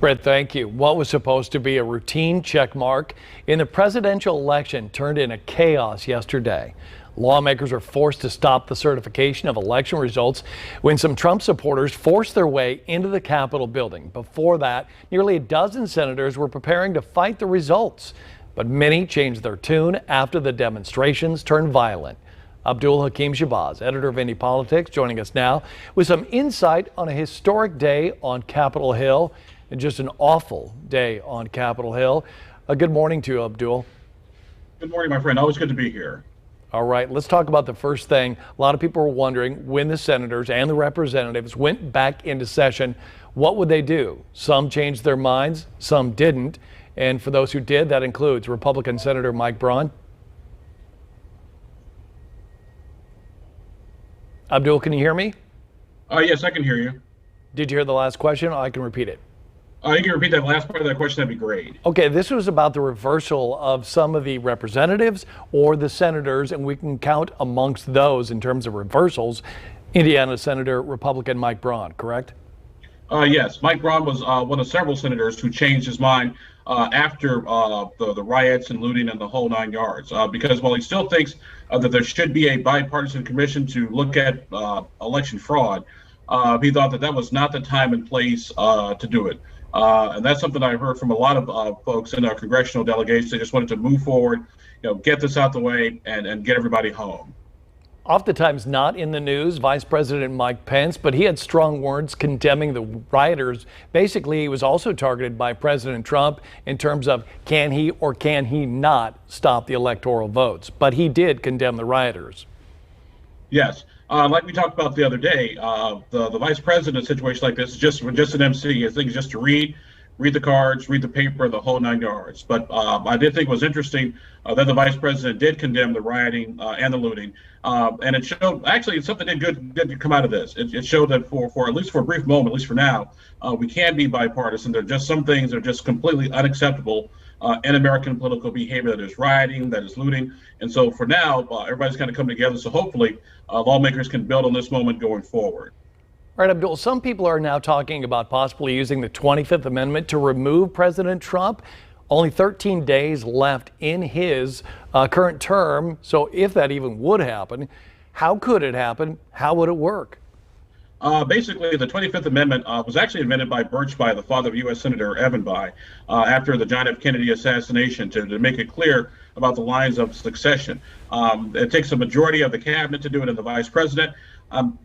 Brett, thank you. What was supposed to be a routine check mark in the presidential election turned into chaos yesterday. Lawmakers were forced to stop the certification of election results when some Trump supporters forced their way into the Capitol building. Before that, nearly a dozen senators were preparing to fight the results, but many changed their tune after the demonstrations turned violent. Abdul Hakim Shabazz, editor of Indy Politics, joining us now with some insight on a historic day on Capitol Hill and just an awful day on Capitol Hill. Good morning to you, Abdul. Good morning, my friend. Always good to be here. All right, let's talk about the first thing. A lot of people were wondering when the senators and the representatives went back into session, what would they do? Some changed their minds, some didn't. And for those who did, that includes Republican Senator Mike Braun. Abdul, can you hear me? Yes, I can hear you. Did you hear the last question? I can repeat it. You can repeat that last part of that question, that'd be great. Okay, this was about the reversal of some of the representatives or the senators, and we can count amongst those in terms of reversals, Indiana Senator Republican Mike Braun, correct? Yes, Mike Braun was one of several senators who changed his mind after the riots and looting and the whole 9 yards. Because while he still thinks that there should be a bipartisan commission to look at election fraud, he thought that was not the time and place to do it. And that's something I heard from a lot of folks in our congressional delegations. They just wanted to move forward, get this out the way and get everybody home. Oftentimes not in the news, Vice President Mike Pence, but he had strong words condemning the rioters. Basically, he was also targeted by President Trump in terms of can he or can he not stop the electoral votes. But he did condemn the rioters. Yes. Like we talked about the other day, the vice president in a situation like this is just an MC. I think it's just to read the cards, read the paper, the whole 9 yards. But I did think it was interesting that the vice president did condemn the rioting and the looting. And it showed, actually, something did come out of this. It showed that for at least for a brief moment, at least for now, we can be bipartisan. There are just some things that are just completely unacceptable in American political behavior, that is rioting, that is looting. And so for now, everybody's kind of come together. So hopefully lawmakers can build on this moment going forward. All right, Abdul, some people are now talking about possibly using the 25th Amendment to remove President Trump. Only 13 days left in his current term. So if that even would happen, how could it happen? How would it work? Basically, the 25th Amendment was actually invented by Birch Bayh, the father of U.S. Senator Evan Bayh, after the John F. Kennedy assassination, to make it clear about the lines of succession. It takes a majority of the cabinet to do it, and the vice president.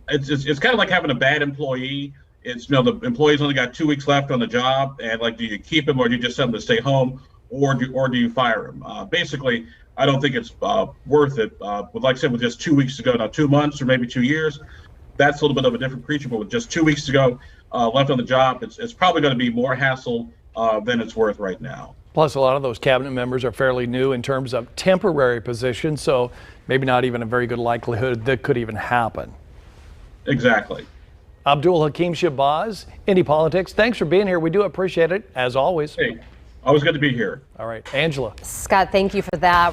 It's kind of like having a bad employee. It's, the employee's only got 2 weeks left on the job, and do you keep him or do you just tell him to stay home, or do you fire him? Basically, I don't think it's worth it. Like I said, with just 2 weeks to go, now 2 months or maybe 2 years, that's a little bit of a different creature. But with just 2 weeks to go left on the job, it's probably going to be more hassle than it's worth right now. Plus, a lot of those cabinet members are fairly new in terms of temporary positions, so maybe not even a very good likelihood that could even happen. Exactly. Abdul Hakim Shabazz, Indy Politics, thanks for being here. We do appreciate it, as always. Hey, always good to be here. All right, Angela. Scott, thank you for that.